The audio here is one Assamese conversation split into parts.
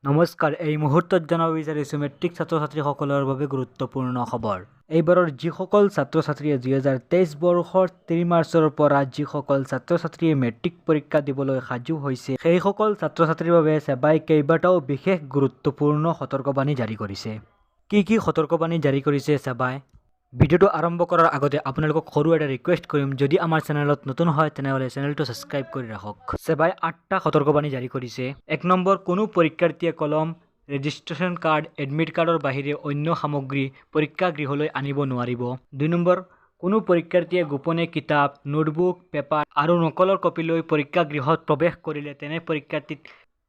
নমস্কাৰ, এই মুহূৰ্তত জনাব বিচাৰিছোঁ মেট্ৰিক ছাত্ৰ ছাত্ৰীসকলৰ বাবে গুৰুত্বপূৰ্ণ খবৰ। এইবাৰৰ যিসকল ছাত্ৰ ছাত্ৰীয়ে 2023 বৰ্ষৰ 3 মাৰ্চৰ পৰা যিসকল ছাত্ৰ ছাত্ৰীয়ে মেট্ৰিক পৰীক্ষা দিবলৈ সাজু হৈছে, সেইসকল ছাত্ৰ ছাত্ৰীৰ বাবে ছেবাই কেইবাটাও বিশেষ গুৰুত্বপূৰ্ণ সতৰ্কবাণী জাৰি কৰিছে। কি সতৰ্কবাণী জাৰি কৰিছে ছেবাই? ভিডিঅ'টো আৰম্ভ কৰাৰ আগতে আপোনালোকক সৰু এটা ৰিকুৱেষ্ট কৰিম, যদি আমাৰ চেনেলত নতুন হয় তেনেহ'লে চেনেলটো ছাবস্ক্ৰাইব কৰি ৰাখক। ছেবাই 8টা সতৰ্কবাণী জাৰি কৰিছে। 1 নম্বৰ, কোনো পৰীক্ষাৰ্থীয়ে কলম, ৰেজিষ্ট্ৰেশ্যন কাৰ্ড, এডমিট কাৰ্ডৰ বাহিৰে অন্য সামগ্ৰী পৰীক্ষাগৃহলৈ আনিব নোৱাৰিব। 2 নম্বৰ, কোনো পৰীক্ষাৰ্থীয়ে গোপনে কিতাপ, নোটবুক, পেপাৰ আৰু নকলৰ কপি লৈ পৰীক্ষাগৃহত প্ৰৱেশ কৰিলে তেনে পৰীক্ষাৰ্থীক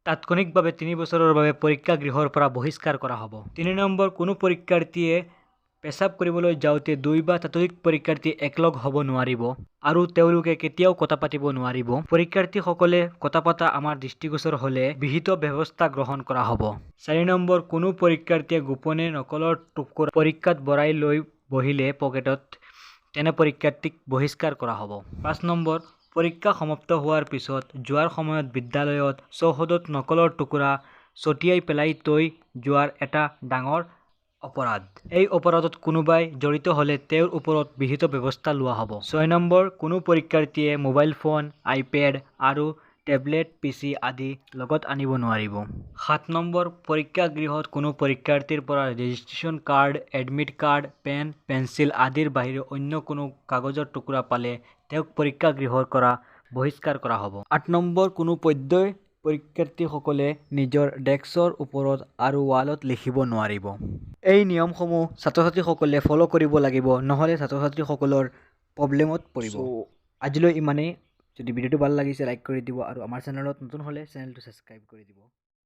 তাৎক্ষণিকভাৱে 3 বছৰৰ বাবে পৰীক্ষাগৃহৰ পৰা বহিষ্কাৰ কৰা হ'ব। 3 নম্বৰ, কোনো পৰীক্ষাৰ্থীয়ে পেচাব কৰিবলৈ যাওঁতে 2 বা ততোধিক পৰীক্ষাৰ্থী একলগ হ'ব নোৱাৰিব আৰু তেওঁলোকে কেতিয়াও কথা পাতিব নোৱাৰিব। পৰীক্ষাৰ্থীসকলে কথা পতা আমাৰ দৃষ্টিগোচৰ হ'লে বিহিত ব্যৱস্থা গ্ৰহণ কৰা হ'ব। 4 নম্বৰ, কোনো পৰীক্ষাৰ্থীয়ে গোপনে নকলৰ টুকুৰা পৰীক্ষাত ভৰাই লৈ বহিলে পকেটত, তেনে পৰীক্ষাৰ্থীক বহিষ্কাৰ কৰা হ'ব। 5 নম্বৰ, পৰীক্ষা সমাপ্ত হোৱাৰ পিছত যোৱাৰ সময়ত বিদ্যালয়ত চৌহদত নকলৰ টুকুৰা ছটিয়াই পেলাই থৈ যোৱাৰ এটা ডাঙৰ অপৰাধ। এই অপৰাধত কোনোবাই জড়িত হ'লে তেওঁৰ ওপৰত বিহিত ব্যৱস্থা লোৱা হ'ব। 6 নম্বৰ, কোনো পৰীক্ষাৰ্থীয়ে মোবাইল ফোন, আইপেড আৰু টেবলেট, PC আদি লগত আনিব নোৱাৰিব। 7 নম্বৰ, পৰীক্ষাগৃহত কোনো পৰীক্ষাৰ্থীৰ পৰা registration card, admit card, pen, pencil আদিৰ বাহিৰে অন্য কোনো কাগজৰ টুকুৰা পালে তেওঁক পৰীক্ষাগৃহৰ পৰা বহিষ্কাৰ কৰা হ'ব। 8 নম্বৰ, কোনো পধ্যই পৰীক্ষাৰ্থীসকলে নিজৰ ডেস্কৰ ওপৰত আৰু ৱালত লিখিব নোৱাৰিব। এই নিয়মসমূহ ছাত্ৰ-ছাত্ৰীসকলে ফ'ল' কৰিব লাগিব, নহ'লে ছাত্ৰ-ছাত্ৰীসকলৰ প্ৰব্লেমত পৰিব। আজিলৈ ইমানেই। যদি ভিডিঅ'টো ভাল লাগিছে লাইক কৰি দিব আৰু আমাৰ চেনেলত নতুন হ'লে চেনেলটো ছাবস্ক্ৰাইব কৰি দিব।